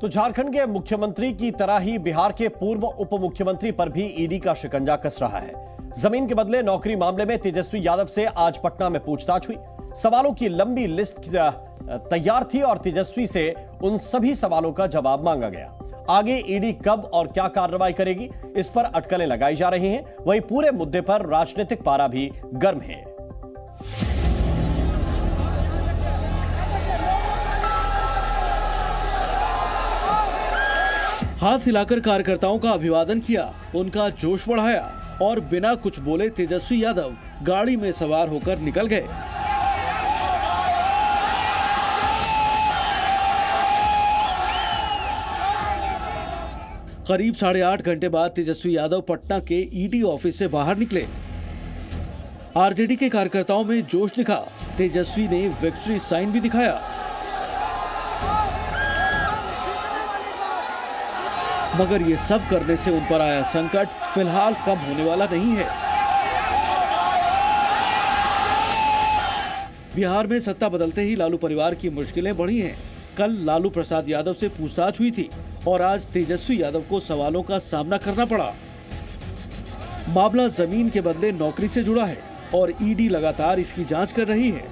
तो झारखंड के मुख्यमंत्री की तरह ही बिहार के पूर्व उप मुख्यमंत्री पर भी ईडी का शिकंजा कस रहा है। जमीन के बदले नौकरी मामले में तेजस्वी यादव से आज पटना में पूछताछ हुई। सवालों की लंबी लिस्ट तैयार थी और तेजस्वी से उन सभी सवालों का जवाब मांगा गया। आगे ईडी कब और क्या कार्रवाई करेगी, इस पर अटकलें लगाई जा रही हैं। वहीं पूरे मुद्दे पर राजनीतिक पारा भी गर्म है। हाथ हिलाकर कार्यकर्ताओं का अभिवादन किया, उनका जोश बढ़ाया और बिना कुछ बोले तेजस्वी यादव गाड़ी में सवार होकर निकल गए। करीब 8.5 घंटे बाद तेजस्वी यादव पटना के ईडी ऑफिस से बाहर निकले। आरजेडी के कार्यकर्ताओं में जोश दिखा। तेजस्वी ने विक्ट्री साइन भी दिखाया। मगर ये सब करने से उन पर आया संकट फिलहाल कम होने वाला नहीं है। बिहार में सत्ता बदलते ही लालू परिवार की मुश्किलें बढ़ी हैं। कल लालू प्रसाद यादव से पूछताछ हुई थी और आज तेजस्वी यादव को सवालों का सामना करना पड़ा। मामला जमीन के बदले नौकरी से जुड़ा है और ईडी लगातार इसकी जांच कर रही है।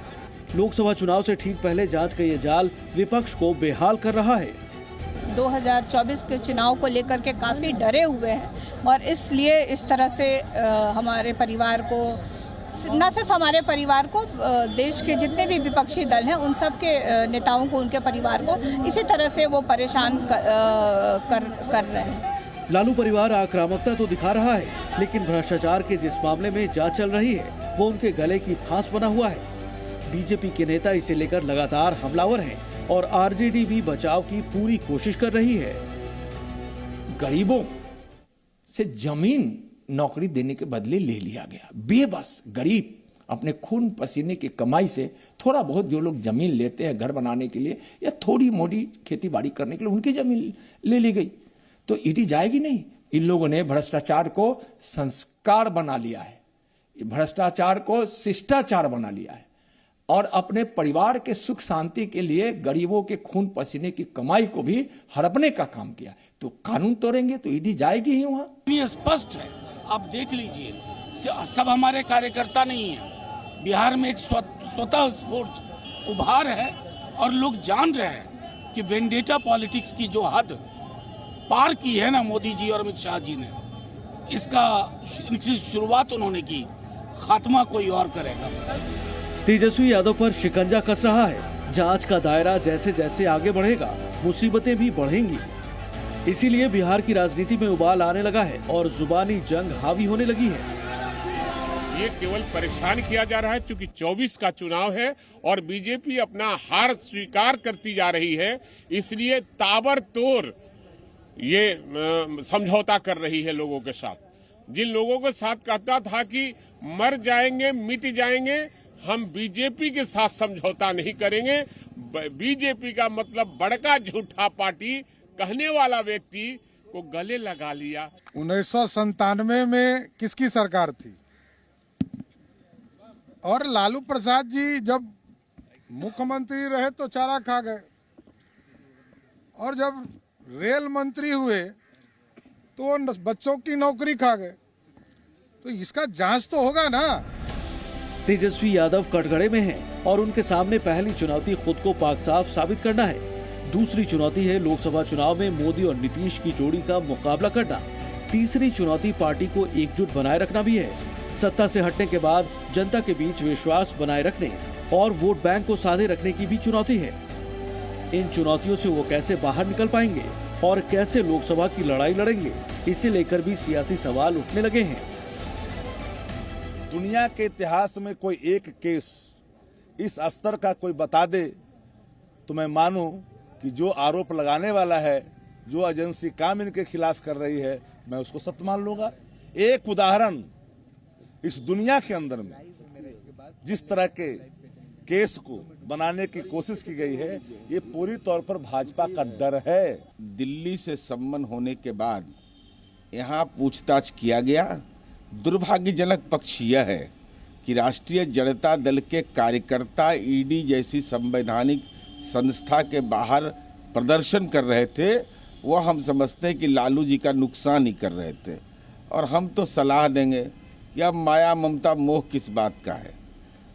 लोकसभा चुनाव से ठीक पहले जांच का ये जाल विपक्ष को बेहाल कर रहा है। 2024 के चुनाव को लेकर के काफ़ी डरे हुए हैं और इसलिए इस तरह से हमारे परिवार को, न सिर्फ हमारे परिवार को, देश के जितने भी विपक्षी दल हैं उन सब के नेताओं को, उनके परिवार को इसी तरह से वो परेशान कर रहे हैं। लालू परिवार आक्रामकता तो दिखा रहा है, लेकिन भ्रष्टाचार के जिस मामले में जांच चल रही है वो उनके गले की फांस बना हुआ है। बीजेपी के नेता इसे लेकर लगातार हमलावर हैं और आरजेडी भी बचाव की पूरी कोशिश कर रही है। गरीबों से जमीन नौकरी देने के बदले ले लिया गया। बेबस गरीब अपने खून पसीने की कमाई से थोड़ा बहुत जो लोग जमीन लेते हैं घर बनाने के लिए या थोड़ी मोटी खेती बाड़ी करने के लिए, उनकी जमीन ले ली गई। तो ईडी जाएगी नहीं। इन लोगों ने भ्रष्टाचार को संस्कार बना लिया है, भ्रष्टाचार को शिष्टाचार बना लिया है और अपने परिवार के सुख शांति के लिए गरीबों के खून पसीने की कमाई को भी हड़पने का काम किया। तो कानून तोड़ेंगे तो ईडी जाएगी ही वहां। ये स्पष्ट है, आप देख लीजिए, सब हमारे कार्यकर्ता नहीं है। बिहार में एक स्वतः स्फूर्त उभार है और लोग जान रहे हैं कि वेंडेटा पॉलिटिक्स की जो हद पार की है ना मोदी जी और अमित शाह जी ने, इसकी शुरुआत उन्होंने की, खात्मा कोई और करेगा। तेजस्वी यादव पर शिकंजा कस रहा है। जांच का दायरा जैसे जैसे आगे बढ़ेगा मुसीबतें भी बढ़ेंगी। इसीलिए बिहार की राजनीति में उबाल आने लगा है और जुबानी जंग हावी होने लगी है। ये केवल परेशान किया जा रहा है क्योंकि 24 का चुनाव है और बीजेपी अपना हार स्वीकार करती जा रही है, इसलिए ताबड़तोड़ ये समझौता कर रही है लोगों के साथ। जिन लोगों के साथ कहता था कि मर जाएंगे मिट जाएंगे, हम बीजेपी के साथ समझौता नहीं करेंगे। बीजेपी का मतलब बड़का झूठा पार्टी कहने वाला व्यक्ति को गले लगा लिया। 1997 में किसकी सरकार थी और लालू प्रसाद जी जब मुख्यमंत्री रहे तो चारा खा गए और जब रेल मंत्री हुए तो बच्चों की नौकरी खा गए। तो इसका जांच तो होगा ना। तेजस्वी यादव कटघरे में हैं और उनके सामने पहली चुनौती खुद को पाक साफ साबित करना है। दूसरी चुनौती है लोकसभा चुनाव में मोदी और नीतीश की जोड़ी का मुकाबला करना। तीसरी चुनौती पार्टी को एकजुट बनाए रखना भी है। सत्ता से हटने के बाद जनता के बीच विश्वास बनाए रखने और वोट बैंक को साधे रखने की भी चुनौती है। इन चुनौतियों से वो कैसे बाहर निकल पाएंगे और कैसे लोकसभा की लड़ाई लड़ेंगे, इसे लेकर भी सियासी सवाल उठने लगे हैं। दुनिया के इतिहास में कोई एक केस इस स्तर का कोई बता दे तो मैं मानूं कि जो आरोप लगाने वाला है, जो एजेंसी काम इनके खिलाफ कर रही है, मैं उसको सत्य मान लूंगा। एक उदाहरण इस दुनिया के अंदर में जिस तरह के केस को बनाने की कोशिश की गई है, ये पूरी तौर पर भाजपा का डर है। दिल्ली से सम्मन होने के बाद यहाँ पूछताछ किया गया। दुर्भाग्यजनक पक्ष यह है कि राष्ट्रीय जनता दल के कार्यकर्ता ईडी जैसी संवैधानिक संस्था के बाहर प्रदर्शन कर रहे थे वो हम समझते हैं कि लालू जी का नुकसान ही कर रहे थे। और हम तो सलाह देंगे कि अब माया ममता मोह किस बात का है।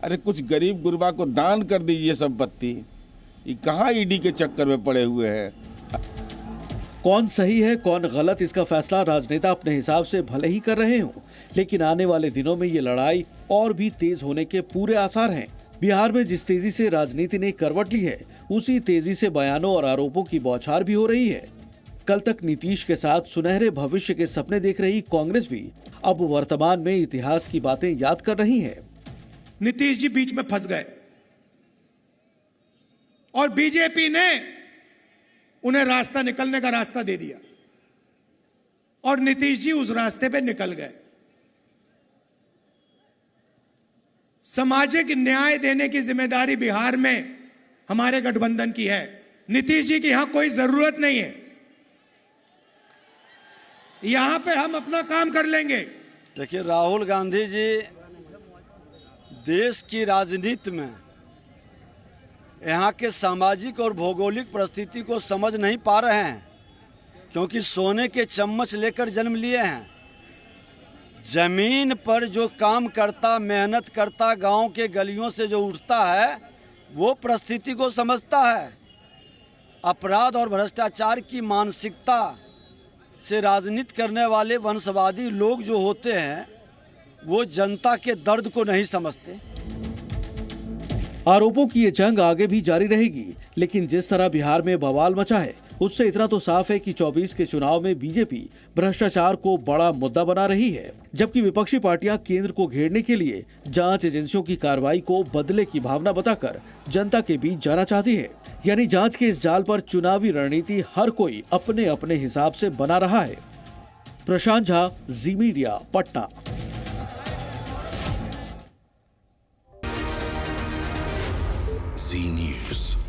अरे कुछ गरीब गुरबा को दान कर दीजिए संपत्ति। ये कहाँ ईडी के चक्कर में पड़े हुए हैं। कौन सही है कौन गलत, इसका फैसला राजनेता अपने हिसाब से भले ही कर रहे हों, लेकिन आने वाले दिनों में ये लड़ाई और भी तेज होने के पूरे आसार हैं। बिहार में जिस तेजी से राजनीति ने करवट ली है, उसी तेजी से बयानों और आरोपों की बौछार भी हो रही है। कल तक नीतीश के साथ सुनहरे भविष्य के सपने देख रही कांग्रेस भी अब वर्तमान में इतिहास की बातें याद कर रही है। नीतीश जी बीच में फंस गए और बीजेपी ने उन्हें रास्ता निकलने का रास्ता दे दिया और नीतीश जी उस रास्ते पे निकल गए। सामाजिक न्याय देने की जिम्मेदारी बिहार में हमारे गठबंधन की है। नीतीश जी की यहां कोई जरूरत नहीं है, यहां पे हम अपना काम कर लेंगे। देखिए, राहुल गांधी जी देश की राजनीति में यहाँ के सामाजिक और भौगोलिक परिस्थिति को समझ नहीं पा रहे हैं, क्योंकि सोने के चम्मच लेकर जन्म लिए हैं। जमीन पर जो काम करता, मेहनत करता, गांव के गलियों से जो उठता है, वो परिस्थिति को समझता है। अपराध और भ्रष्टाचार की मानसिकता से राजनीति करने वाले वंशवादी लोग जो होते हैं, वो जनता के दर्द को नहीं समझते। आरोपों की ये जंग आगे भी जारी रहेगी, लेकिन जिस तरह बिहार में बवाल मचा है, उससे इतना तो साफ है कि 24 के चुनाव में बीजेपी भ्रष्टाचार को बड़ा मुद्दा बना रही है, जबकि विपक्षी पार्टियां केंद्र को घेरने के लिए जांच एजेंसियों की कार्रवाई को बदले की भावना बताकर जनता के बीच जाना चाहती है। यानी जांच के इस जाल पर चुनावी रणनीति हर कोई अपने अपने हिसाब से बना रहा है। प्रशांत झा, जी मीडिया, पटना। जी न्यूज़।